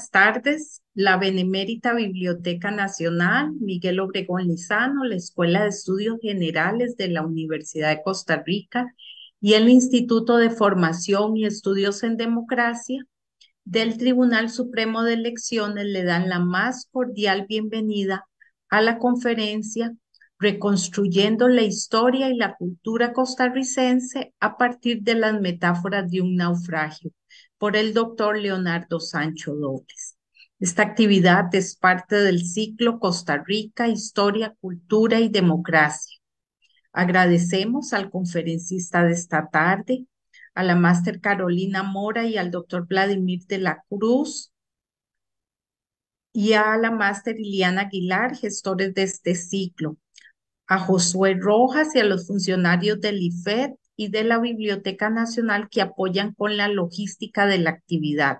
buenas tardes. La Benemérita Biblioteca Nacional, Miguel Obregón Lizano, la Escuela de Estudios Generales de la Universidad de Costa Rica y el Instituto de Formación y Estudios en Democracia del Tribunal Supremo de Elecciones le dan la más cordial bienvenida a la conferencia Reconstruyendo la historia y la cultura costarricense a partir de las metáforas de un naufragio, por el doctor Leonardo Sancho Dobles. Esta actividad es parte del ciclo Costa Rica, Historia, Cultura y Democracia. Agradecemos al conferencista de esta tarde, a la máster Carolina Mora y al doctor Vladimir de la Cruz y a la máster Iliana Aguilar, gestores de este ciclo, a Josué Rojas y a los funcionarios del IFED y de la Biblioteca Nacional que apoyan con la logística de la actividad.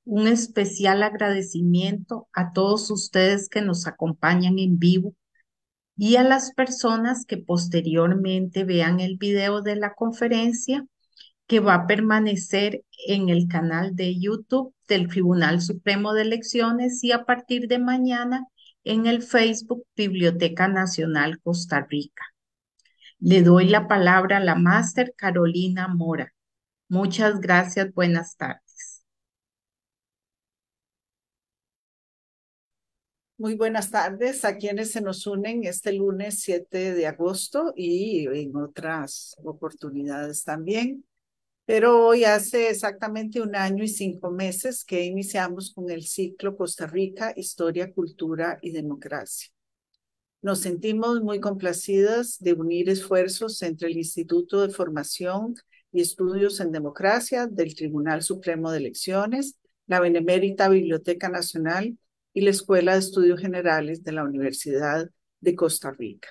Un especial agradecimiento a todos ustedes que nos acompañan en vivo y a las personas que posteriormente vean el video de la conferencia que va a permanecer en el canal de YouTube del Tribunal Supremo de Elecciones y a partir de mañana en el Facebook Biblioteca Nacional Costa Rica. Le doy la palabra a la máster Carolina Mora. Muchas gracias, buenas tardes. Muy buenas tardes a quienes se nos unen este lunes 7 de agosto y en otras oportunidades también. Pero hoy hace exactamente 1 año y 5 meses que iniciamos con el ciclo Costa Rica, Historia, Cultura y Democracia. Nos sentimos muy complacidas de unir esfuerzos entre el Instituto de Formación y Estudios en Democracia del Tribunal Supremo de Elecciones, la Benemérita Biblioteca Nacional y la Escuela de Estudios Generales de la Universidad de Costa Rica.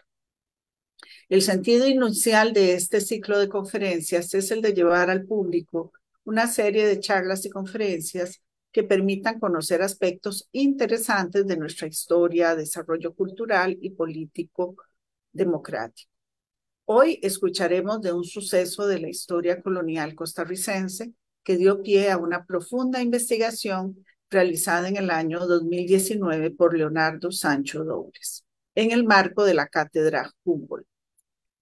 El sentido inicial de este ciclo de conferencias es el de llevar al público una serie de charlas y conferencias que permitan conocer aspectos interesantes de nuestra historia, desarrollo cultural y político democrático. Hoy escucharemos de un suceso de la historia colonial costarricense que dio pie a una profunda investigación realizada en el año 2019 por Leonardo Sancho Dobles, en el marco de la Cátedra Humboldt.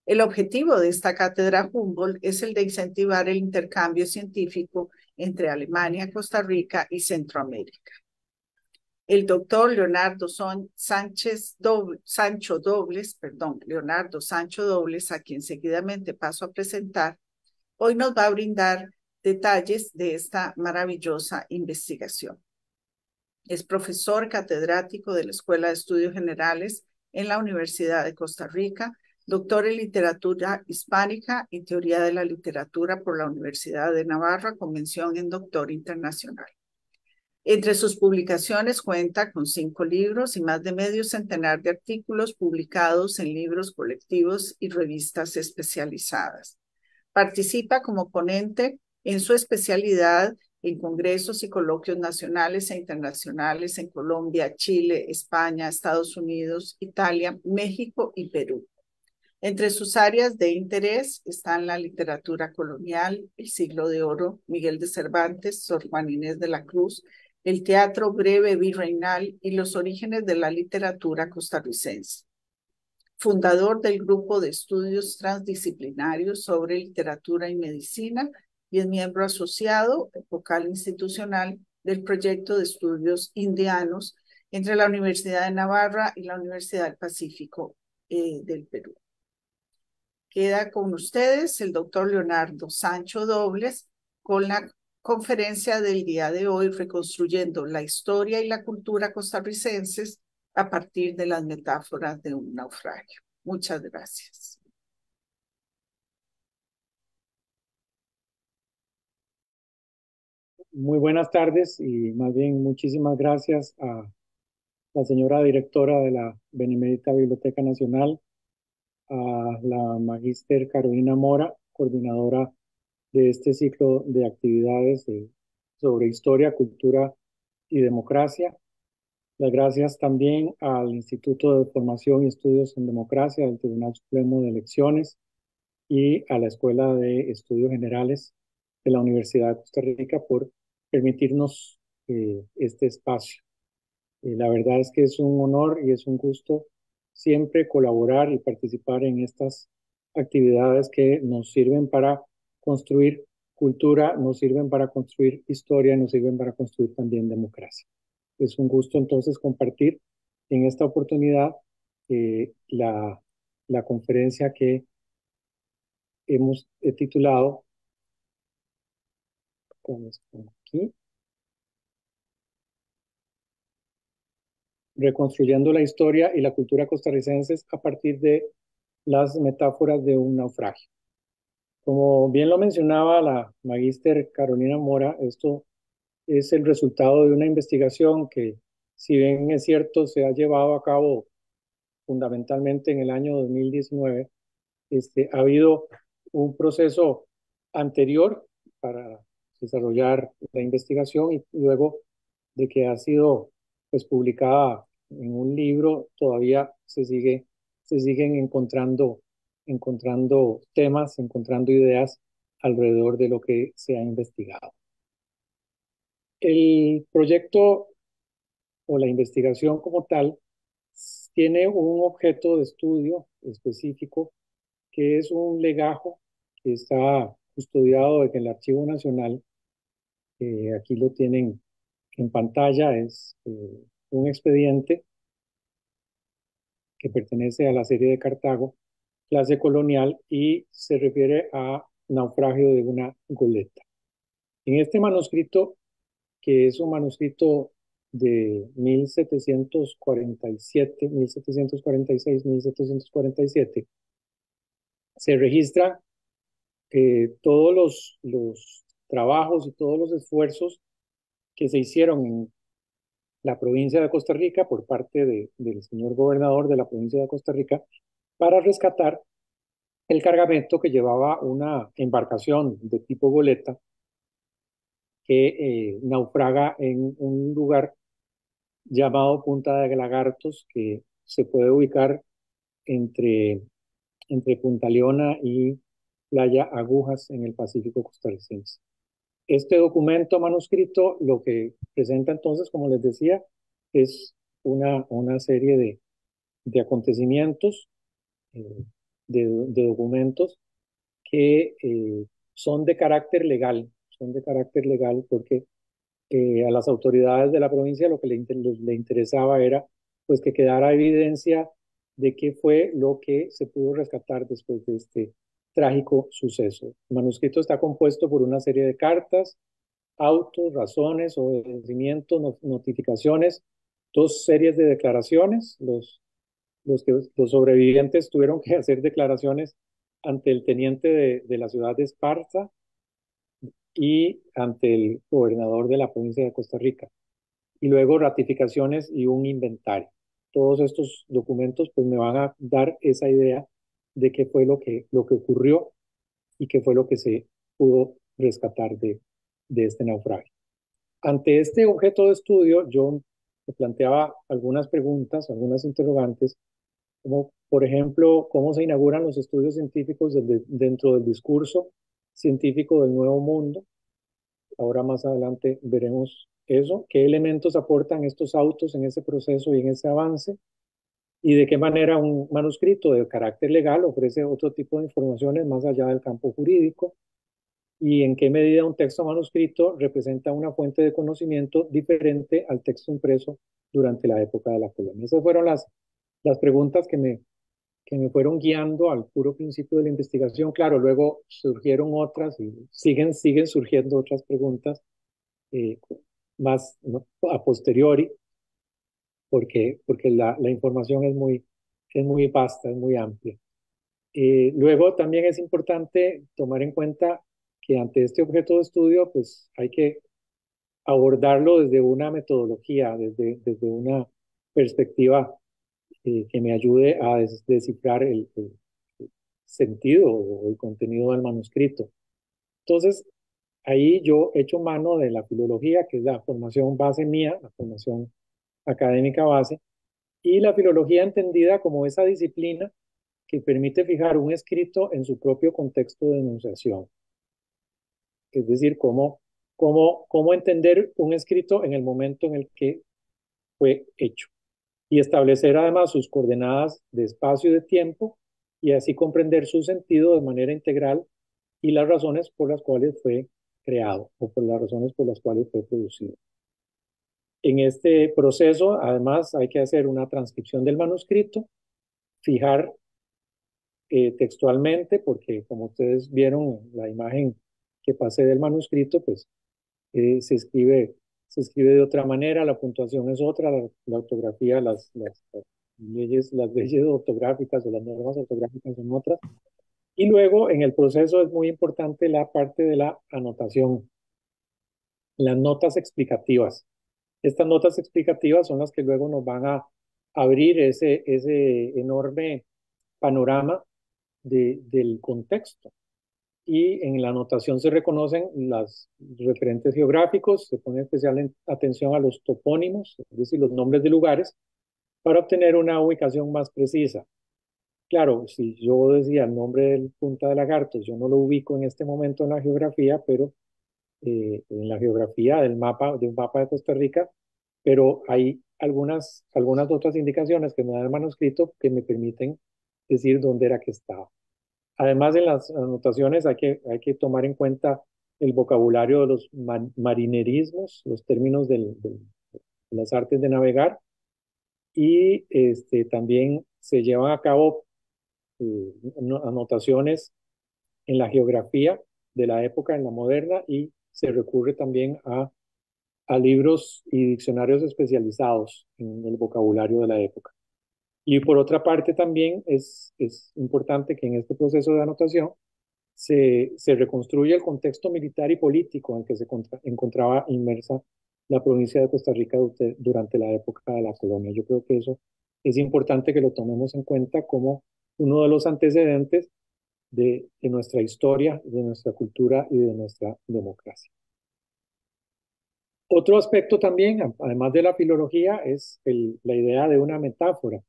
El objetivo de esta Cátedra Humboldt es el de incentivar el intercambio científico entre Alemania, Costa Rica y Centroamérica. El doctor Leonardo Sancho Dobles, a quien seguidamente paso a presentar, hoy nos va a brindar detalles de esta maravillosa investigación. Es profesor catedrático de la Escuela de Estudios Generales en la Universidad de Costa Rica, doctor en Literatura Hispánica y Teoría de la Literatura por la Universidad de Navarra, con mención en Doctor Internacional. Entre sus publicaciones cuenta con 5 libros y más de medio centenar de artículos publicados en libros colectivos y revistas especializadas. Participa como ponente en su especialidad en congresos y coloquios nacionales e internacionales en Colombia, Chile, España, Estados Unidos, Italia, México y Perú. Entre sus áreas de interés están la literatura colonial, el siglo de oro, Miguel de Cervantes, Sor Juana Inés de la Cruz, el teatro breve virreinal y los orígenes de la literatura costarricense. Fundador del grupo de estudios transdisciplinarios sobre literatura y medicina y es miembro asociado, vocal institucional del proyecto de estudios indianos entre la Universidad de Navarra y la Universidad del Pacífico del Perú. Queda con ustedes el doctor Leonardo Sancho Dobles con la conferencia del día de hoy, Reconstruyendo la historia y la cultura costarricenses a partir de las metáforas de un naufragio. Muchas gracias. Muy buenas tardes y más bien muchísimas gracias a la señora directora de la Benemérita Biblioteca Nacional, a la magíster Carolina Mora, coordinadora de este ciclo de actividades sobre historia, cultura y democracia. Las gracias también al Instituto de Formación y Estudios en Democracia del Tribunal Supremo de Elecciones y a la Escuela de Estudios Generales de la Universidad de Costa Rica por permitirnos este espacio. La verdad es que es un honor y es un gusto siempre colaborar y participar en estas actividades que nos sirven para construir cultura, nos sirven para construir historia, nos sirven para construir también democracia. Es un gusto entonces compartir en esta oportunidad la conferencia que hemos titulado, aquí, Reconstruyendo la historia y la cultura costarricenses a partir de las metáforas de un naufragio. Como bien lo mencionaba la magíster Carolina Mora, esto es el resultado de una investigación que, si bien es cierto, se ha llevado a cabo fundamentalmente en el año 2019, ha habido un proceso anterior para desarrollar la investigación y luego de que ha sido pues, publicada en un libro, todavía se siguen encontrando temas, encontrando ideas alrededor de lo que se ha investigado. El proyecto o la investigación como tal tiene un objeto de estudio específico que es un legajo que está custodiado en el Archivo Nacional. Aquí lo tienen en pantalla, es un expediente que pertenece a la serie de Cartago, clase colonial, y se refiere a naufragio de una goleta. En este manuscrito, que es un manuscrito de 1747, 1746, 1747, se registra todos los trabajos y todos los esfuerzos que se hicieron en la provincia de Costa Rica por parte del señor gobernador de la provincia de Costa Rica para rescatar el cargamento que llevaba una embarcación de tipo goleta que naufraga en un lugar llamado Punta de Lagartos, que se puede ubicar entre, entre Punta Leona y Playa Agujas en el Pacífico costarricense. Este documento manuscrito lo que presenta entonces, como les decía, es una serie de acontecimientos, eh, de documentos que son de carácter legal porque a las autoridades de la provincia lo que le interesaba era pues que quedara evidencia de qué fue lo que se pudo rescatar después de este trágico suceso. El manuscrito está compuesto por una serie de cartas, autos, razones, obedecimientos, notificaciones, dos series de declaraciones. Los sobrevivientes tuvieron que hacer declaraciones ante el teniente de la ciudad de Esparza y ante el gobernador de la provincia de Costa Rica. Y luego ratificaciones y un inventario. Todos estos documentos pues me van a dar esa idea de qué fue lo que ocurrió y qué fue lo que se pudo rescatar de este naufragio. Ante este objeto de estudio, yo me planteaba algunas preguntas, algunas interrogantes, como por ejemplo, cómo se inauguran los estudios científicos dentro del discurso científico del Nuevo Mundo. Ahora más adelante veremos eso, qué elementos aportan estos autos en ese proceso y en ese avance, y de qué manera un manuscrito de carácter legal ofrece otro tipo de informaciones más allá del campo jurídico, y en qué medida un texto manuscrito representa una fuente de conocimiento diferente al texto impreso durante la época de la colonia. Esas fueron las preguntas que me fueron guiando al puro principio de la investigación. Claro, luego surgieron otras y siguen surgiendo otras preguntas eh, más, ¿no?, a posteriori, porque la información es muy vasta, es muy amplia. Luego también es importante tomar en cuenta que ante este objeto de estudio, pues hay que abordarlo desde una metodología, desde una perspectiva que me ayude a descifrar el sentido o el contenido del manuscrito. Entonces, ahí yo echo mano de la filología, que es la formación base mía, la formación académica base, y la filología entendida como esa disciplina que permite fijar un escrito en su propio contexto de enunciación. Es decir, cómo cómo entender un escrito en el momento en el que fue hecho y establecer además sus coordenadas de espacio y de tiempo y así comprender su sentido de manera integral y las razones por las cuales fue creado o por las razones por las cuales fue producido. En este proceso, además, hay que hacer una transcripción del manuscrito, fijar textualmente, porque como ustedes vieron la imagen que pasé del manuscrito, pues se escribe de otra manera, la puntuación es otra, la ortografía, las leyes ortográficas o las normas ortográficas son otras. Y luego en el proceso es muy importante la parte de la anotación, las notas explicativas. Estas notas explicativas son las que luego nos van a abrir ese enorme panorama del contexto. Y en la anotación se reconocen los referentes geográficos, se pone especial atención a los topónimos, es decir, los nombres de lugares, para obtener una ubicación más precisa. Claro, si yo decía el nombre del Punta de Lagartos, yo no lo ubico en este momento en la geografía, pero en la geografía de un mapa de Costa Rica, pero hay algunas otras indicaciones que me da el manuscrito que me permiten decir dónde era que estaba. Además, en las anotaciones hay que tomar en cuenta el vocabulario de los marinerismos, los términos de las artes de navegar, y también se llevan a cabo anotaciones en la geografía de la época, en la moderna, y se recurre también a libros y diccionarios especializados en el vocabulario de la época. Y por otra parte también es importante que en este proceso de anotación se reconstruye el contexto militar y político en el que se encontraba inmersa la provincia de Costa Rica durante la época de la colonia. Yo creo que eso es importante que lo tomemos en cuenta como uno de los antecedentes de nuestra historia, de nuestra cultura y de nuestra democracia. Otro aspecto también, además de la filología, es la idea de una metáfora.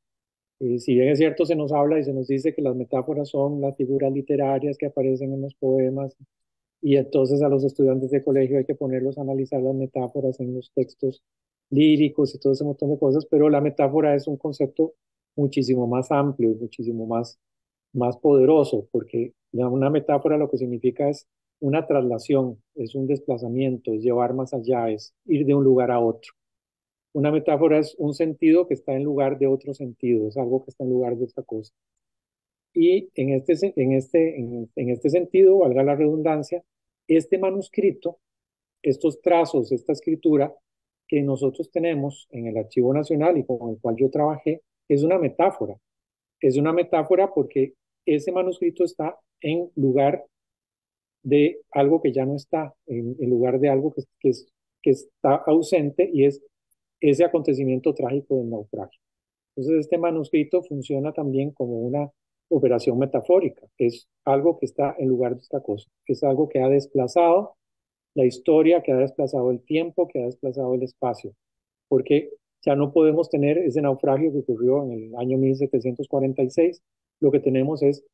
Si bien es cierto, se nos habla y se nos dice que las metáforas son las figuras literarias que aparecen en los poemas, y entonces a los estudiantes de colegio hay que ponerlos a analizar las metáforas en los textos líricos y todo ese montón de cosas, pero la metáfora es un concepto muchísimo más amplio y muchísimo más poderoso, porque una metáfora lo que significa es una traslación, es un desplazamiento, es llevar más allá, es ir de un lugar a otro. Una metáfora es un sentido que está en lugar de otro sentido, es algo que está en lugar de otra cosa. Y en este sentido, valga la redundancia, este manuscrito, estos trazos, esta escritura que nosotros tenemos en el Archivo Nacional y con el cual yo trabajé, es una metáfora. Es una metáfora porque ese manuscrito está en lugar de algo que ya no está, en lugar de algo que está ausente, y es ese acontecimiento trágico del naufragio. Entonces, este manuscrito funciona también como una operación metafórica. Es algo que está en lugar de esta cosa, que es algo que ha desplazado la historia, que ha desplazado el tiempo, que ha desplazado el espacio, porque ya no podemos tener ese naufragio que ocurrió en el año 1746. Lo que tenemos es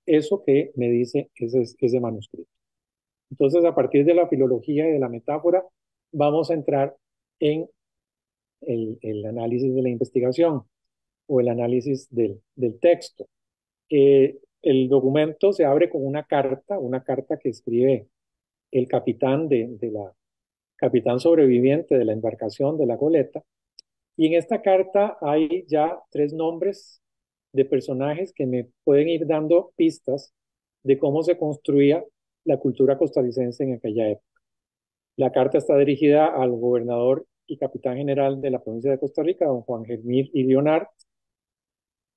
eso que me dice ese manuscrito. Entonces, a partir de la filología y de la metáfora, vamos a entrar en el análisis de la investigación o el análisis del texto. El documento se abre con una carta que escribe el capitán capitán sobreviviente de la embarcación de la goleta, y en esta carta hay ya 3 nombres de personajes que me pueden ir dando pistas de cómo se construía la cultura costarricense en aquella época. La carta está dirigida al gobernador y capitán general de la provincia de Costa Rica, don Juan Germín y Leonard.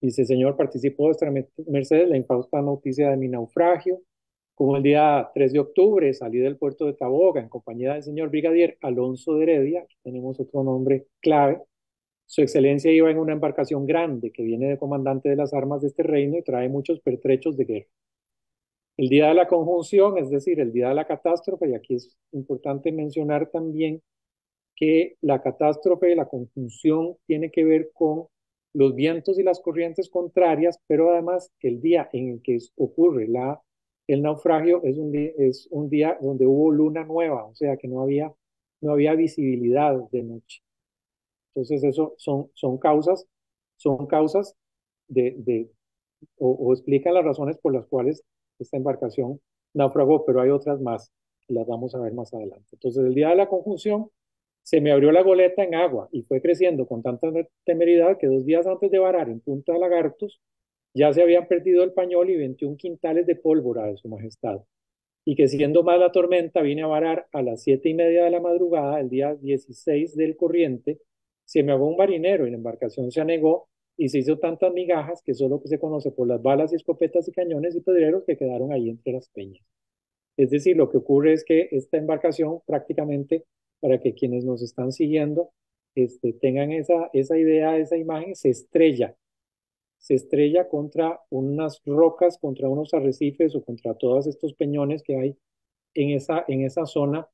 Dice: señor, participó de vuestra merced la infausta noticia de mi naufragio. Como el día 3 de octubre salí del puerto de Taboga en compañía del señor brigadier Alonso de Heredia, aquí tenemos otro nombre clave. Su excelencia iba en una embarcación grande que viene de comandante de las armas de este reino y trae muchos pertrechos de guerra. El día de la conjunción, es decir, el día de la catástrofe, y aquí es importante mencionar también que la catástrofe, la conjunción, tiene que ver con los vientos y las corrientes contrarias, pero además el día en el que ocurre la El naufragio es un día donde hubo luna nueva, o sea que no había visibilidad de noche. Entonces, eso son causas de o explican las razones por las cuales esta embarcación naufragó, pero hay otras más, que las vamos a ver más adelante. Entonces, el día de la conjunción, se me abrió la goleta en agua y fue creciendo con tanta temeridad que 2 días antes de varar en Punta de Lagartos, ya se habían perdido el pañol y 21 quintales de pólvora de su majestad. Y que siendo más la tormenta, vine a varar a las 7:30 de la madrugada, el día 16 del corriente, se me ahogó un marinero y la embarcación se anegó y se hizo tantas migajas que solo que se conoce por las balas y escopetas y cañones y pedreros que quedaron ahí entre las peñas. Es decir, lo que ocurre es que esta embarcación prácticamente, para que quienes nos están siguiendo tengan esa idea, esa imagen, se estrella contra unas rocas, contra unos arrecifes o contra todos estos peñones que hay en esa zona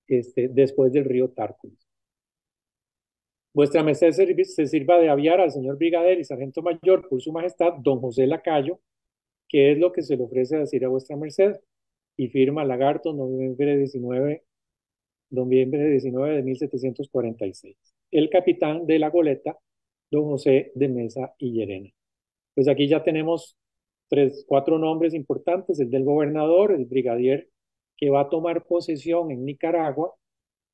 después del río Tárcoles. Vuestra merced se sirva de aviar al señor brigadier y sargento mayor por su majestad, don José Lacayo, que es lo que se le ofrece decir a vuestra merced, y firma Lagarto, noviembre 19 de 1746. El capitán de la goleta, don José de Mesa y Llerena. Pues aquí ya tenemos cuatro nombres importantes: el del gobernador, el brigadier que va a tomar posesión en Nicaragua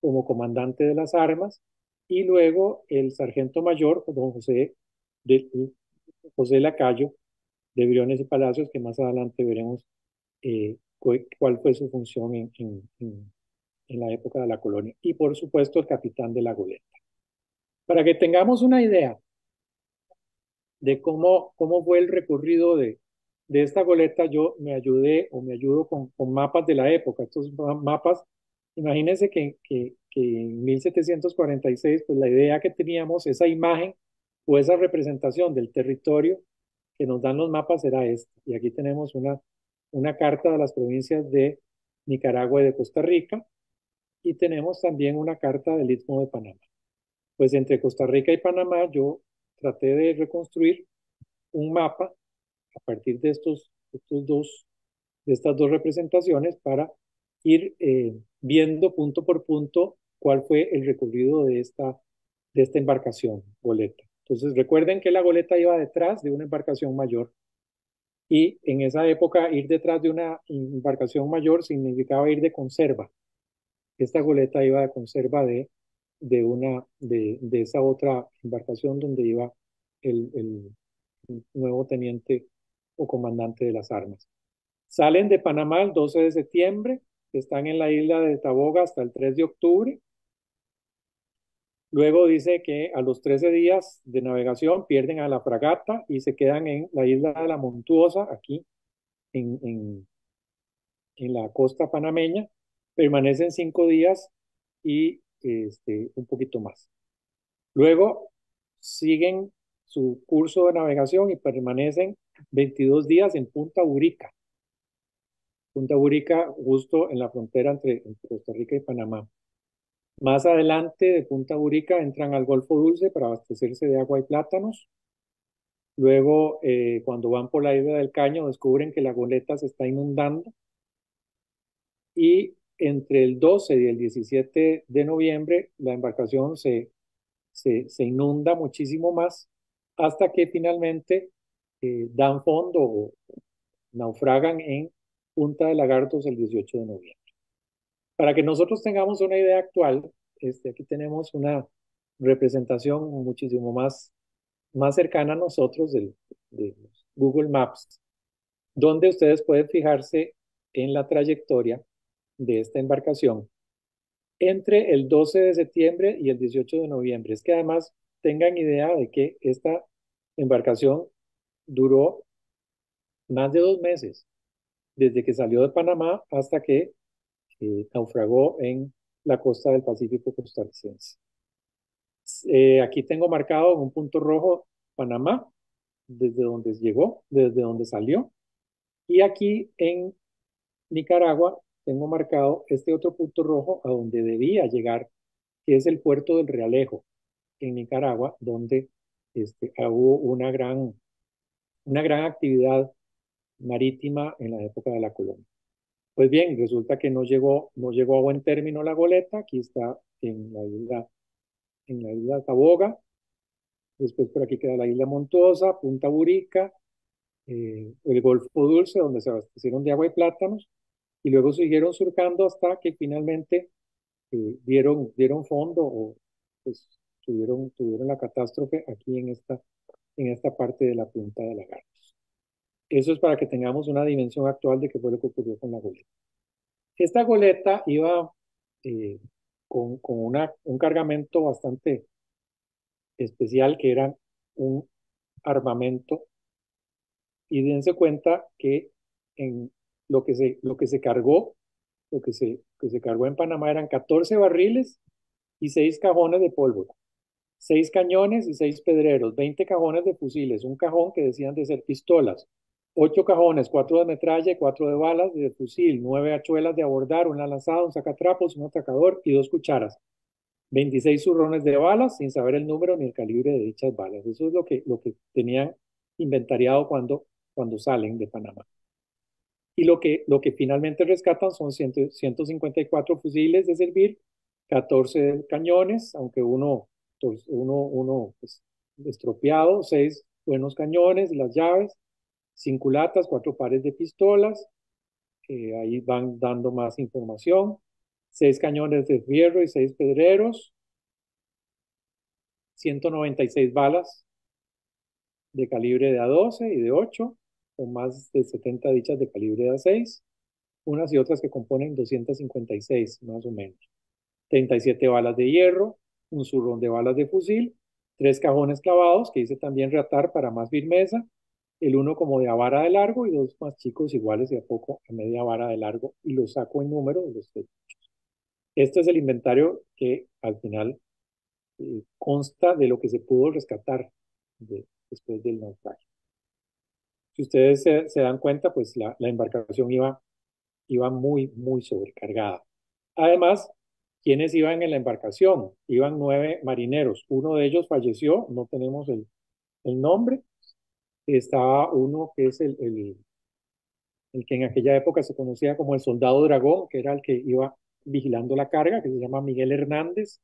como comandante de las armas, y luego el sargento mayor, don José Lacayo, de Briones y Palacios, que más adelante veremos cuál fue su función en la época de la colonia, y por supuesto el capitán de la goleta. Para que tengamos una idea de cómo fue el recorrido de esta goleta, yo me ayudo con mapas de la época. Estos mapas, imagínense que en 1746, pues la idea que teníamos, esa imagen o esa representación del territorio que nos dan los mapas era esta. Y aquí tenemos una carta de las provincias de Nicaragua y de Costa Rica, y tenemos también una carta del Istmo de Panamá. Pues entre Costa Rica y Panamá yo traté de reconstruir un mapa a partir de estas dos representaciones para ir viendo punto por punto cuál fue el recorrido de esta embarcación, goleta. Entonces recuerden que la goleta iba detrás de una embarcación mayor, y en esa época ir detrás de una embarcación mayor significaba ir de conserva. Esta goleta iba de conserva de esa otra embarcación donde iba el nuevo teniente o comandante de las armas. Salen de Panamá el 12 de septiembre, están en la isla de Taboga hasta el 3 de octubre. Luego dice que a los 13 días de navegación pierden a la fragata y se quedan en la isla de la Montuosa, aquí en, en, en la costa panameña. Permanecen 5 días y un poquito más. Luego siguen su curso de navegación y permanecen 22 días en Punta Urica. Punta Urica, justo en la frontera entre Costa Rica y Panamá. Más adelante de Punta Urica entran al Golfo Dulce para abastecerse de agua y plátanos. Luego, cuando van por la isla del Caño, descubren que la goleta se está inundando. Y entre el 12 y el 17 de noviembre, la embarcación se inunda muchísimo más, hasta que finalmente dan fondo o naufragan en Punta de Lagartos el 18 de noviembre. Para que nosotros tengamos una idea actual, aquí tenemos una representación muchísimo más cercana a nosotros de Google Maps, donde ustedes pueden fijarse en la trayectoria de esta embarcación entre el 12 de septiembre y el 18 de noviembre. Es que además tengan idea de que esta embarcación duró más de 2 meses, desde que salió de Panamá hasta que naufragó en la costa del Pacífico costarricense. Aquí tengo marcado en un punto rojo Panamá, desde donde llegó, desde donde salió. Y aquí en Nicaragua tengo marcado este otro punto rojo a donde debía llegar, que es el puerto del Realejo, en Nicaragua, donde hubo una gran actividad marítima en la época de la colonia. Pues bien, resulta que no llegó a buen término la goleta. Aquí está en la isla Taboga. Después por aquí queda la isla Montuosa, Punta Burica, el Golfo Dulce, donde se abastecieron de agua y plátanos, y luego siguieron surcando hasta que finalmente dieron fondo o pues tuvieron la catástrofe aquí en esta parte de la Punta de Lagartos. Eso es para que tengamos una dimensión actual de qué fue lo que ocurrió con la goleta. Esta goleta iba eh, con un cargamento bastante especial que era un armamento, y dense cuenta que en lo que se cargó, que se cargó en Panamá eran 14 barriles y 6 cajones de pólvora, 6 cañones y 6 pedreros, 20 cajones de fusiles, un cajón que decían de ser pistolas, 8 cajones, 4 de metralla y 4 de balas de fusil, 9 hachuelas de abordar, una lanzada, un sacatrapos, un atacador y 2 cucharas, 26 zurrones de balas sin saber el número ni el calibre de dichas balas. Eso es lo que tenían inventariado cuando salen de Panamá. Y lo que finalmente rescatan son 154 fusiles de servir, 14 cañones, aunque uno pues, estropeado, 6 buenos cañones, las llaves, 5 culatas, 4 pares de pistolas, ahí van dando más información, 6 cañones de fierro y 6 pedreros, 196 balas de calibre de A12 y de 8, con más de 70 dichas de calibre de A6, unas y otras que componen 256 más o menos. 37 balas de hierro, un zurrón de balas de fusil, 3 cajones clavados, que hice también reatar para más firmeza, el uno como de a vara de largo y 2 más chicos iguales de a poco a media vara de largo, y los saco en número de los 3. Este es el inventario que al final consta de lo que se pudo rescatar después del naufragio. Si ustedes se dan cuenta, pues la embarcación iba muy, muy sobrecargada. Además, ¿quiénes iban en la embarcación? Iban 9 marineros. Uno de ellos falleció, no tenemos el nombre. Estaba uno que es el que en aquella época se conocía como el soldado dragón, que era el que iba vigilando la carga, que se llama Miguel Hernández,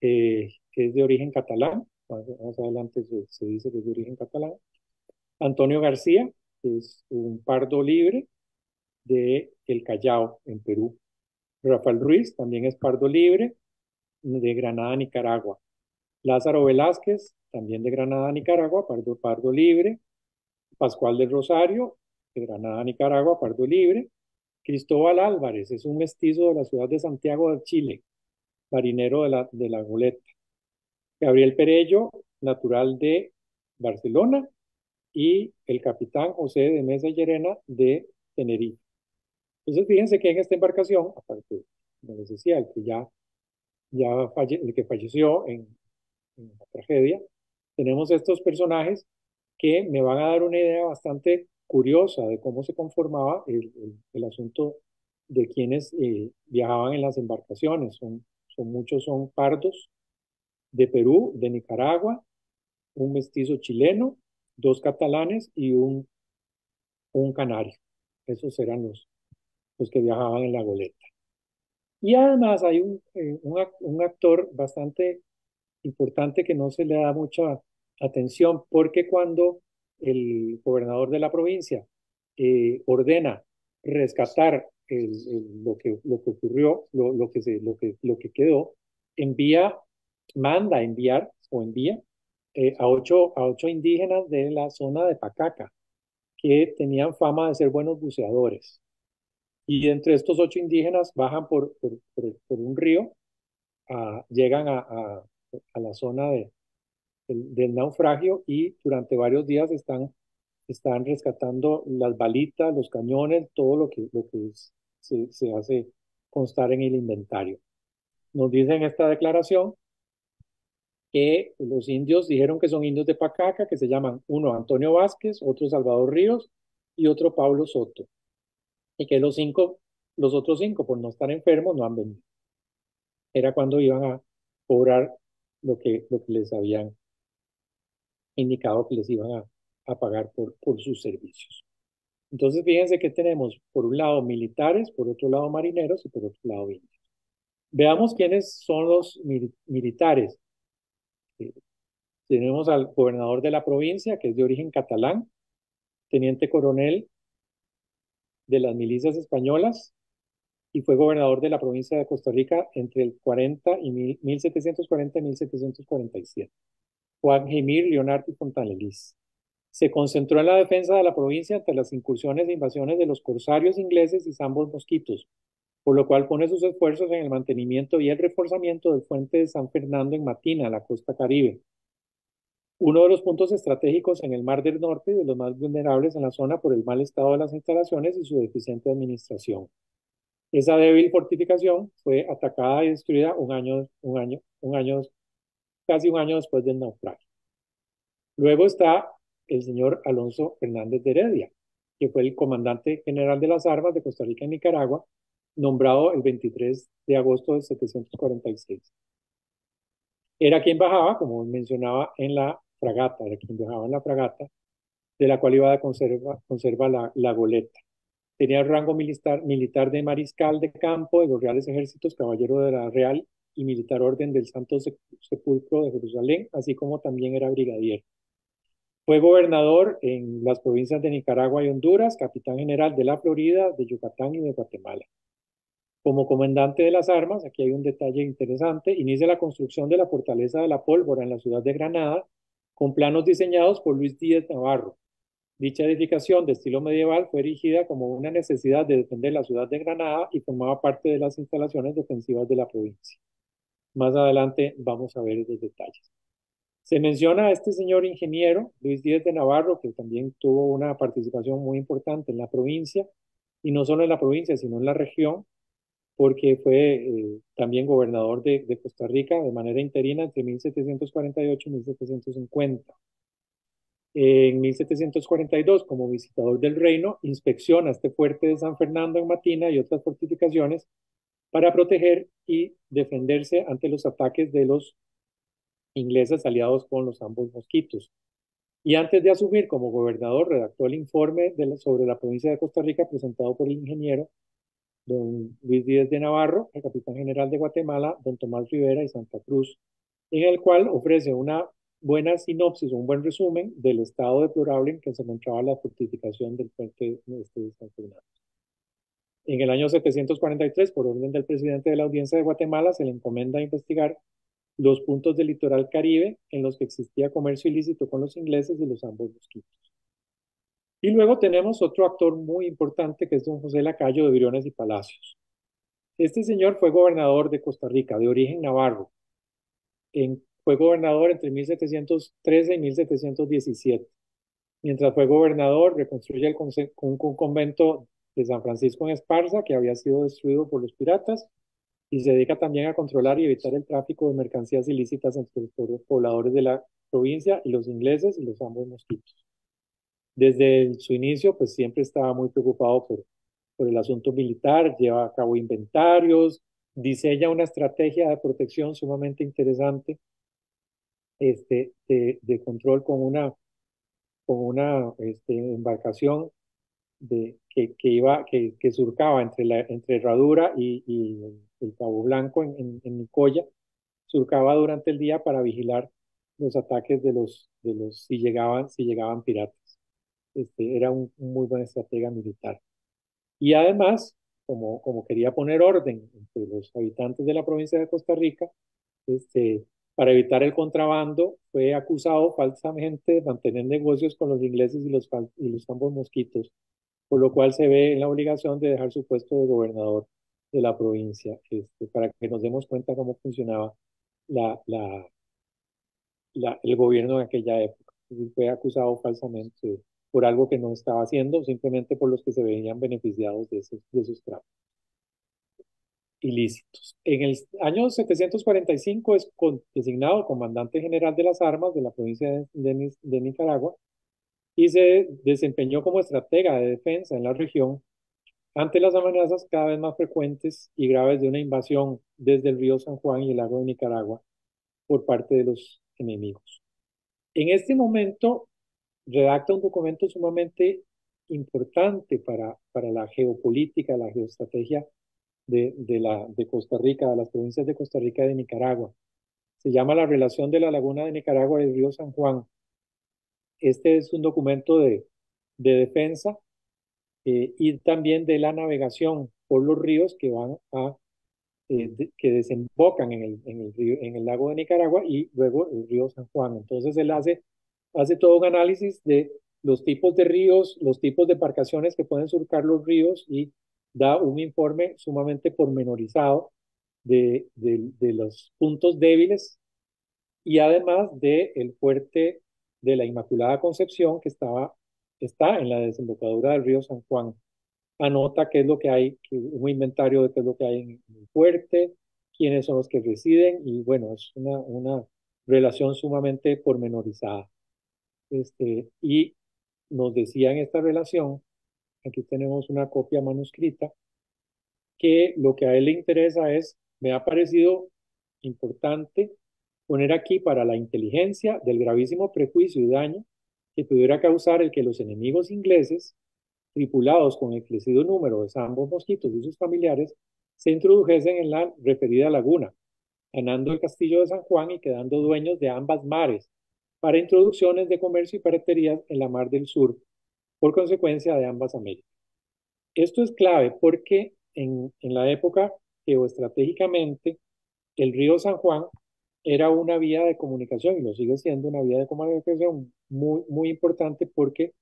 que es de origen catalán. Más adelante se dice que es de origen catalán. Antonio García, que es un pardo libre de El Callao, en Perú. Rafael Ruiz también es pardo libre de Granada, Nicaragua. Lázaro Velázquez, también de Granada, Nicaragua, pardo libre. Pascual del Rosario, de Granada, Nicaragua, pardo libre. Cristóbal Álvarez, es un mestizo de la ciudad de Santiago de Chile, marinero de la goleta. Gabriel Perello, natural de Barcelona, y el capitán José de Mesa y Llerena de Tenerife. Entonces, fíjense que en esta embarcación, aparte, como les decía, el que falleció en la tragedia, tenemos estos personajes que me van a dar una idea bastante curiosa de cómo se conformaba el asunto de quienes viajaban en las embarcaciones. Muchos son pardos de Perú, de Nicaragua, un mestizo chileno, 2 catalanes y un canario. Esos eran los que viajaban en la goleta. Y además hay un actor bastante importante que no se le da mucha atención, porque cuando el gobernador de la provincia ordena rescatar lo que ocurrió, lo que quedó, manda enviar o envía a 8 indígenas de la zona de Pacaca, que tenían fama de ser buenos buceadores. Y entre estos 8 indígenas bajan por un río, llegan a la zona del naufragio, y durante varios días están rescatando las balitas, los cañones, todo lo que se hace constar en el inventario. Nos dice en esta declaración que los indios dijeron que son indios de Pacaca, que se llaman uno Antonio Vázquez, otro Salvador Ríos y otro Pablo Soto, y que los otros 5, por no estar enfermos, no han venido. Era cuando iban a cobrar lo que les habían indicado que les iban a pagar por sus servicios. Entonces, fíjense que tenemos por un lado militares, por otro lado marineros y por otro lado indios. Veamos quiénes son los militares. Eh, Tenemos al gobernador de la provincia, que es de origen catalán, teniente coronel de las milicias españolas, y fue gobernador de la provincia de Costa Rica entre el 40 y 1740 y 1747. Juan Gemir Leonardo Fontanellis. Se concentró en la defensa de la provincia ante las incursiones e invasiones de los corsarios ingleses y zambos mosquitos, por lo cual pone sus esfuerzos en el mantenimiento y el reforzamiento del puente de San Fernando en Matina, la costa caribe, uno de los puntos estratégicos en el Mar del Norte y de los más vulnerables en la zona por el mal estado de las instalaciones y su deficiente administración. Esa débil fortificación fue atacada y destruida casi un año después del naufragio. Luego está el señor Alonso Fernández de Heredia, que fue el comandante general de las armas de Costa Rica y Nicaragua, nombrado el 23 de agosto de 746. Era quien bajaba, como mencionaba, en la fragata, era quien viajaba en la fragata, de la cual iba a conserva la goleta. Tenía el rango militar de mariscal de campo de los Reales Ejércitos, caballero de la Real y Militar Orden del Santo Sepulcro de Jerusalén, así como también era brigadier. Fue gobernador en las provincias de Nicaragua y Honduras, capitán general de la Florida, de Yucatán y de Guatemala. Como comandante de las armas, aquí hay un detalle interesante, inicia la construcción de la fortaleza de la Pólvora en la ciudad de Granada, con planos diseñados por Luis Díaz Navarro. Dicha edificación de estilo medieval fue erigida como una necesidad de defender la ciudad de Granada y formaba parte de las instalaciones defensivas de la provincia. Más adelante vamos a ver los detalles. Se menciona a este señor ingeniero, Luis Díaz de Navarro, que también tuvo una participación muy importante en la provincia, y no solo en la provincia, sino en la región, porque fue también gobernador de Costa Rica de manera interina entre 1748 y 1750. En 1742, como visitador del reino, inspecciona este fuerte de San Fernando en Matina y otras fortificaciones para proteger y defenderse ante los ataques de los ingleses aliados con los ambos mosquitos. Y antes de asumir como gobernador, redactó el informe sobre la provincia de Costa Rica presentado por el ingeniero don Luis Díaz de Navarro, el capitán general de Guatemala, don Tomás Rivera y Santa Cruz, en el cual ofrece una buena sinopsis, un buen resumen del estado deplorable en que se encontraba la fortificación del puente de San Fernando. En el año 743, por orden del presidente de la Audiencia de Guatemala, se le encomienda investigar los puntos del litoral caribe en los que existía comercio ilícito con los ingleses y los ambos mosquitos. Y luego tenemos otro actor muy importante que es don José Lacayo de Briones y Palacios. Este señor fue gobernador de Costa Rica, de origen navarro. Fue gobernador entre 1713 y 1717. Mientras fue gobernador, reconstruye un convento de San Francisco en Esparza, que había sido destruido por los piratas, y se dedica también a controlar y evitar el tráfico de mercancías ilícitas entre los pobladores de la provincia y los ingleses y los ambos mosquitos. Desde su inicio, pues siempre estaba muy preocupado por el asunto militar, lleva a cabo inventarios, diseña una estrategia de protección sumamente interesante, de control con una embarcación que surcaba entre Herradura y el Cabo Blanco en Nicoya, surcaba durante el día para vigilar los ataques si llegaban piratas. Era un muy buen estratega militar. Y además, como quería poner orden entre los habitantes de la provincia de Costa Rica, para evitar el contrabando, fue acusado falsamente de mantener negocios con los ingleses y los ambos mosquitos, por lo cual se ve en la obligación de dejar su puesto de gobernador de la provincia, para que nos demos cuenta cómo funcionaba la, la, el gobierno en aquella época. Fue acusado falsamente por algo que no estaba haciendo, simplemente por los que se veían beneficiados de esos trabajos ilícitos. En el año 745 es designado comandante general de las armas de la provincia de Nicaragua y se desempeñó como estratega de defensa en la región ante las amenazas cada vez más frecuentes y graves de una invasión desde el río San Juan y el lago de Nicaragua por parte de los enemigos. En este momento redacta un documento sumamente importante para la geopolítica, la geoestrategia de Costa Rica, de las provincias de Costa Rica y de Nicaragua. Se llama La relación de la laguna de Nicaragua y el río San Juan. Este es un documento de defensa y también de la navegación por los ríos que van que desembocan en el lago de Nicaragua y luego el río San Juan. Entonces él hace todo un análisis de los tipos de ríos, los tipos de embarcaciones que pueden surcar los ríos y da un informe sumamente pormenorizado de los puntos débiles y además del fuerte de la Inmaculada Concepción que está en la desembocadura del río San Juan. Anota qué es lo que hay, un inventario de qué es lo que hay en el fuerte, quiénes son los que residen y bueno, es una relación sumamente pormenorizada. Y nos decía en esta relación, aquí tenemos una copia manuscrita, que lo que a él le interesa es, me ha parecido importante poner aquí para la inteligencia del gravísimo prejuicio y daño que pudiera causar el que los enemigos ingleses, tripulados con el crecido número de ambos mosquitos y sus familiares, se introdujesen en la referida laguna, ganando el castillo de San Juan y quedando dueños de ambas mares, para introducciones de comercio y piratería en la mar del sur, por consecuencia de ambas Américas. Esto es clave porque en la época, geoestratégicamente, el río San Juan era una vía de comunicación y lo sigue siendo una vía de comunicación muy importante porque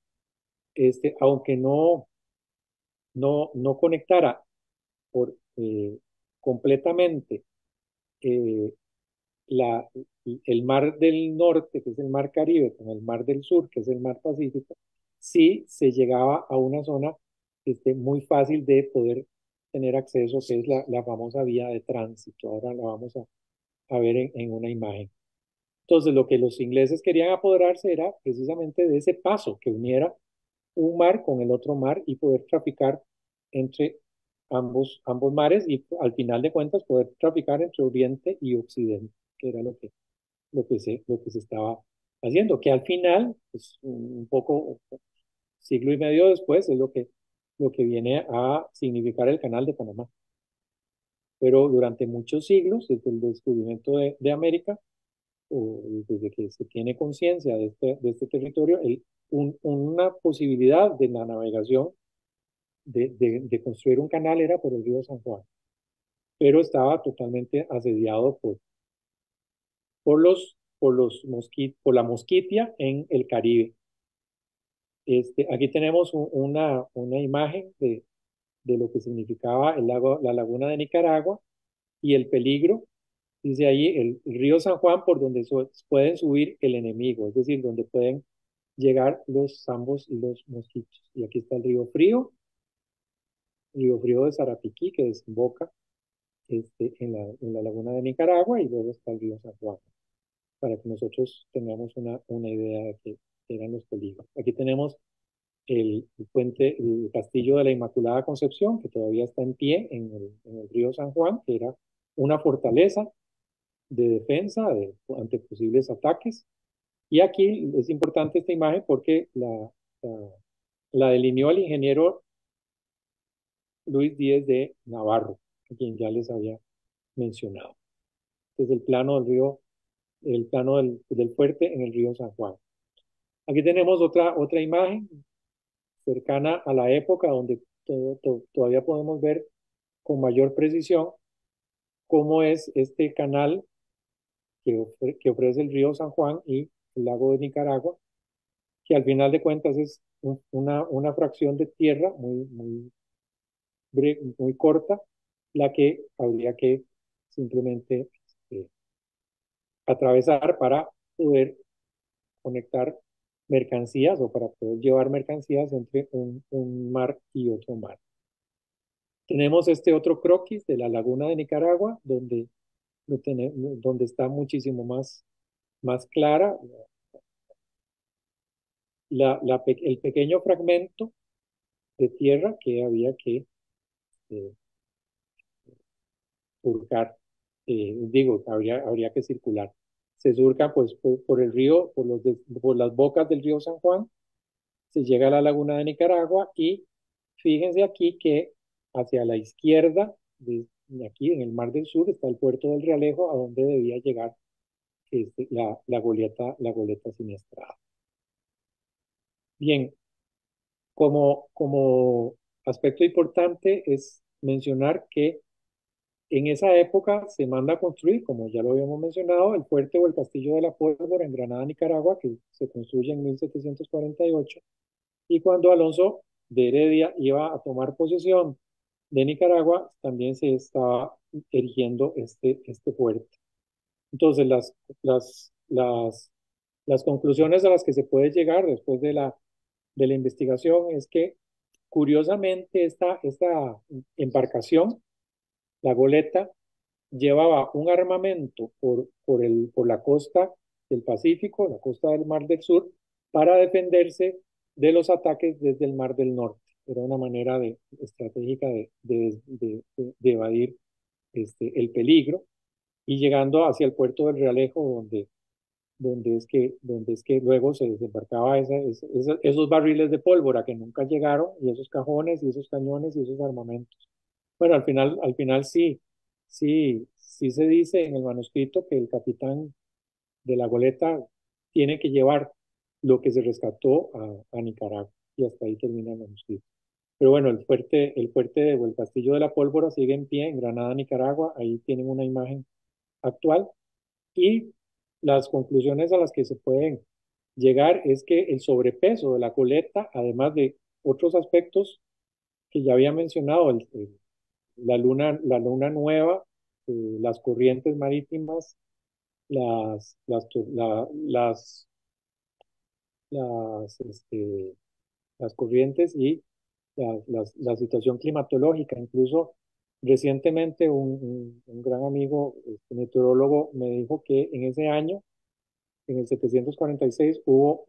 aunque no conectara por, completamente eh, la, el mar del norte, que es el mar Caribe, con el mar del sur, que es el mar Pacífico, sí se llegaba a una zona muy fácil de poder tener acceso, que es la famosa vía de tránsito. Ahora la vamos a ver en una imagen. Entonces, lo que los ingleses querían apoderarse era precisamente de ese paso que uniera un mar con el otro mar y poder traficar entre ambos mares y al final de cuentas poder traficar entre Oriente y Occidente, que era lo que se estaba haciendo, que al final, pues, un poco, siglo y medio después, es lo que viene a significar el Canal de Panamá. Pero durante muchos siglos, desde el descubrimiento de América, o desde que se tiene conciencia de este territorio, una posibilidad de la navegación de construir un canal era por el río San Juan, pero estaba totalmente asediado por la mosquitia en el Caribe. Aquí tenemos una imagen de lo que significaba la laguna de Nicaragua y el peligro. Dice ahí el río San Juan por donde pueden subir el enemigo, es decir, donde pueden llegar los zambos y los mosquitos. Y aquí está el Río Frío de Sarapiquí, que desemboca en la laguna de Nicaragua, y luego está el río San Juan, para que nosotros tengamos una idea de qué eran los peligros. Aquí tenemos el castillo de la Inmaculada Concepción, que todavía está en pie en el río San Juan, que era una fortaleza de defensa ante posibles ataques. Y aquí es importante esta imagen porque la delineó el ingeniero Luis Díez de Navarro, a quien ya les había mencionado. Este es el plano del fuerte en el río San Juan. Aquí tenemos otra imagen cercana a la época donde todavía podemos ver con mayor precisión cómo es este canal que ofrece el río San Juan y el lago de Nicaragua, que al final de cuentas es una fracción de tierra muy corta, la que habría que simplemente atravesar para poder conectar mercancías o para poder llevar mercancías entre un mar y otro mar. Tenemos este otro croquis de la laguna de Nicaragua, donde está muchísimo más clara el pequeño fragmento de tierra que había que eh, surcar, habría que circular. Se surca pues por el río, por las bocas del río San Juan, se llega a la laguna de Nicaragua y fíjense aquí que hacia la izquierda, de aquí en el Mar del Sur, está el puerto del Realejo, a donde debía llegar la goleta siniestrada. Bien, como aspecto importante es mencionar que en esa época se manda a construir, como ya lo habíamos mencionado, el fuerte o el castillo de la Pólvora en Granada, Nicaragua, que se construye en 1748. Y cuando Alonso de Heredia iba a tomar posesión de Nicaragua, también se estaba erigiendo este fuerte. Entonces, las conclusiones a las que se puede llegar después de la investigación es que, curiosamente, esta embarcación, la goleta, llevaba un armamento por la costa del Pacífico, la costa del Mar del Sur, para defenderse de los ataques desde el Mar del Norte. Era una manera estratégica de evadir el peligro y llegando hacia el puerto del Realejo, donde es que luego se desembarcaba esos barriles de pólvora que nunca llegaron, y esos cajones, y esos cañones, y esos armamentos. Bueno, al final sí se dice en el manuscrito que el capitán de la goleta tiene que llevar lo que se rescató a Nicaragua, y hasta ahí termina el manuscrito. Pero bueno, el fuerte o el castillo de la pólvora sigue en pie en Granada, Nicaragua. Ahí tienen una imagen actual. Y las conclusiones a las que se pueden llegar es que el sobrepeso de la goleta, además de otros aspectos que ya había mencionado, la luna nueva, las corrientes marítimas, las, las, la- las corrientes y la situación climatológica. Incluso recientemente un gran amigo, meteorólogo, me dijo que en ese año, en el 746, hubo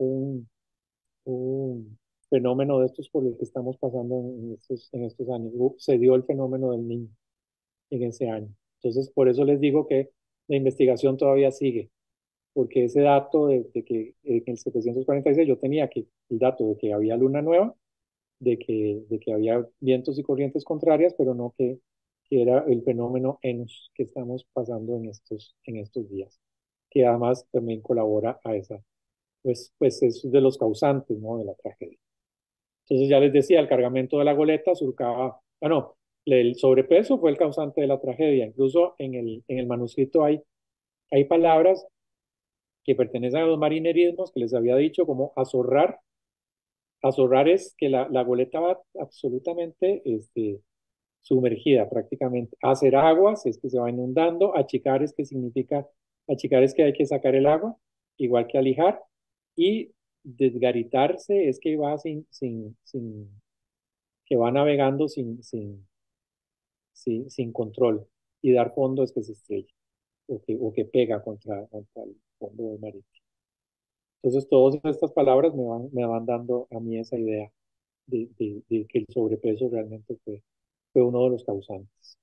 un fenómeno de estos por el que estamos pasando en estos años. Se dio el fenómeno del niño en ese año. Entonces, por eso les digo que la investigación todavía sigue, porque ese dato de que en el 746 yo tenía el dato de que había luna nueva, de que había vientos y corrientes contrarias, pero no que era el fenómeno ENUS que estamos pasando en estos días, que además también colabora a esa, pues es de los causantes, ¿no?, de la tragedia. Entonces ya les decía, el cargamento de la goleta surcaba, bueno, el sobrepeso fue el causante de la tragedia. Incluso en el manuscrito hay palabras que pertenecen a los marinerismos que les había dicho, como azorrar. Azorrar es que la goleta va absolutamente sumergida prácticamente. Hacer aguas es que se va inundando. Achicar es que significa, achicar es que hay que sacar el agua, igual que alijar. Y desgaritarse es que va que va navegando sin control. Y dar fondo es que se estrella o que pega contra el fondo marítimo. Entonces, todas estas palabras me van dando a mí esa idea de que el sobrepeso realmente fue uno de los causantes.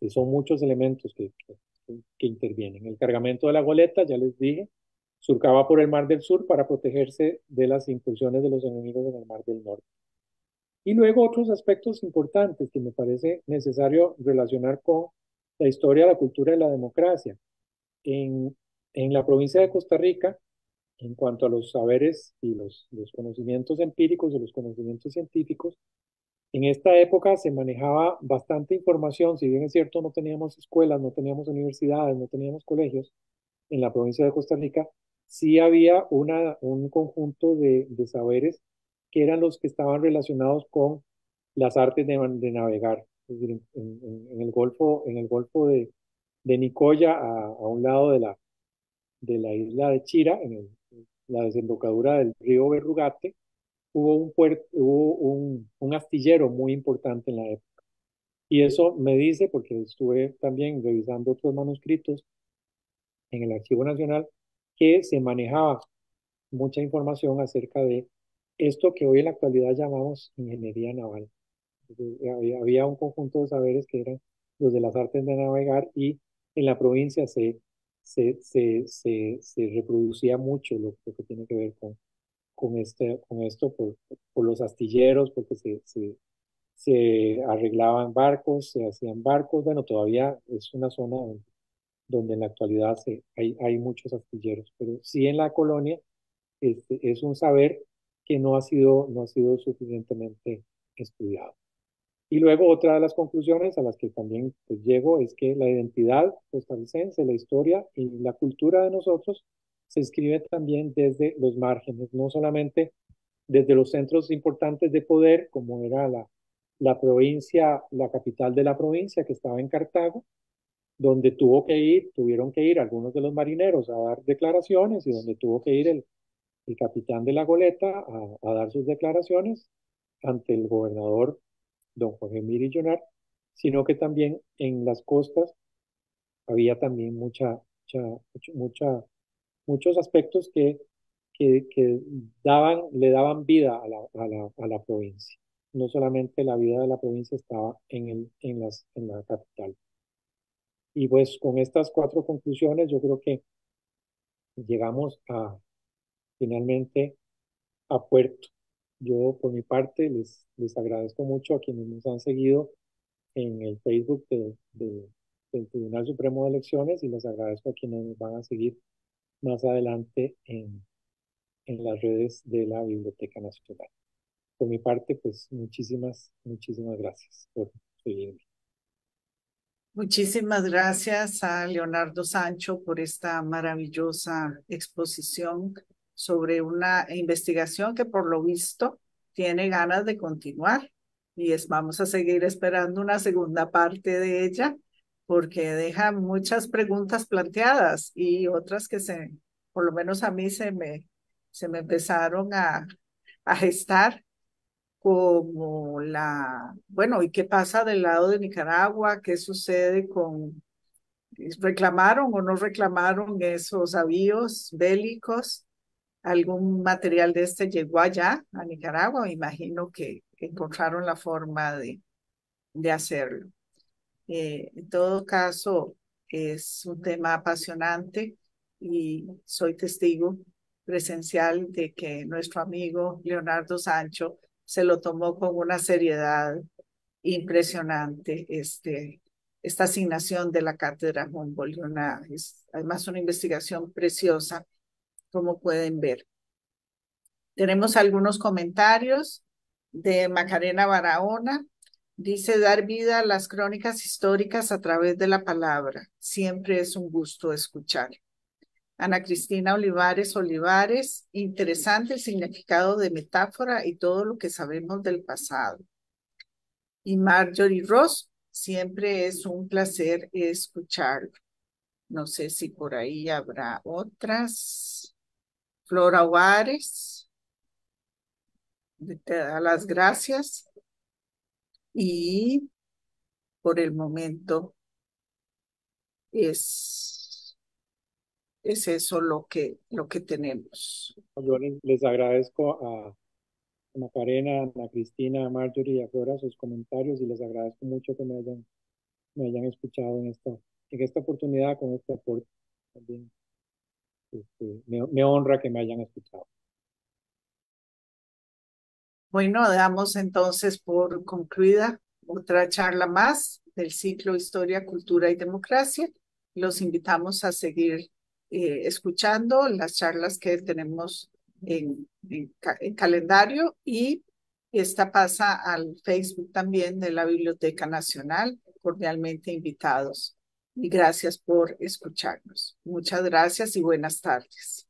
Son muchos elementos que intervienen. El cargamento de la goleta, ya les dije, surcaba por el Mar del Sur para protegerse de las incursiones de los enemigos en el Mar del Norte. Y luego otros aspectos importantes que me parece necesario relacionar con la historia, la cultura y la democracia. En la provincia de Costa Rica, en cuanto a los saberes y los conocimientos empíricos y los conocimientos científicos, en esta época se manejaba bastante información. Si bien es cierto, no teníamos escuelas, no teníamos universidades, no teníamos colegios en la provincia de Costa Rica, sí había un conjunto de saberes que eran los que estaban relacionados con las artes de navegar. Es decir, en el Golfo de Nicoya, a un lado de la isla de Chira, la desembocadura del río Berrugate, hubo un astillero muy importante en la época. Y eso me dice, porque estuve también revisando otros manuscritos en el Archivo Nacional, que se manejaba mucha información acerca de esto que hoy en la actualidad llamamos ingeniería naval. Entonces, había un conjunto de saberes que eran los de las artes de navegar, y en la provincia se reproducía mucho lo que tiene que ver con esto por los astilleros, porque se arreglaban barcos, se hacían barcos. Bueno, todavía es una zona donde en la actualidad hay muchos astilleros, pero sí en la colonia es un saber que no ha sido suficientemente estudiado. Y luego otra de las conclusiones a las que también pues, llego es que la identidad costarricense, la historia y la cultura de nosotros se escribe también desde los márgenes, no solamente desde los centros importantes de poder, como era la provincia, la capital de la provincia que estaba en Cartago, donde tuvieron que ir algunos de los marineros a dar declaraciones y donde tuvo que ir el capitán de la goleta a dar sus declaraciones ante el gobernador don Jorge Miri Llonar, sino que también en las costas había también muchos aspectos que le daban vida a la provincia. No solamente la vida de la provincia estaba en la capital. Y pues con estas cuatro conclusiones yo creo que llegamos finalmente a puerto. Yo por mi parte les agradezco mucho a quienes nos han seguido en el Facebook del Tribunal Supremo de Elecciones y les agradezco a quienes nos van a seguir más adelante en las redes de la Biblioteca Nacional. Por mi parte, pues muchísimas gracias por seguirme. Muchísimas gracias a Leonardo Sancho por esta maravillosa exposición sobre una investigación que por lo visto tiene ganas de continuar vamos a seguir esperando una segunda parte de ella porque deja muchas preguntas planteadas y otras que por lo menos a mí se me empezaron a gestar como bueno, ¿y qué pasa del lado de Nicaragua? ¿Qué sucede reclamaron o no reclamaron esos avíos bélicos? ¿Algún material de este llegó allá a Nicaragua? Me imagino que encontraron la forma de hacerlo. En todo caso, es un tema apasionante y soy testigo presencial de que nuestro amigo Leonardo Sancho se lo tomó con una seriedad impresionante, esta asignación de la cátedra Humboldt, es además una investigación preciosa, como pueden ver. Tenemos algunos comentarios de Macarena Barahona. Dice, dar vida a las crónicas históricas a través de la palabra. Siempre es un gusto escuchar. Ana Cristina Olivares, interesante el significado de metáfora y todo lo que sabemos del pasado. Y Marjorie Ross, siempre es un placer escucharlo. No sé si por ahí habrá otras. Flora Juárez, te da las gracias. Y por el momento es eso lo que tenemos. Yo les agradezco a Macarena, a Ana Cristina, a Marjorie y a Flora sus comentarios y les agradezco mucho que me hayan escuchado en esta oportunidad con este aporte. También me honra que me hayan escuchado. Bueno, damos entonces por concluida otra charla más del ciclo Historia, Cultura y Democracia. Los invitamos a seguir escuchando las charlas que tenemos en calendario y esta pasa al Facebook también de la Biblioteca Nacional. Cordialmente invitados. Y gracias por escucharnos. Muchas gracias y buenas tardes.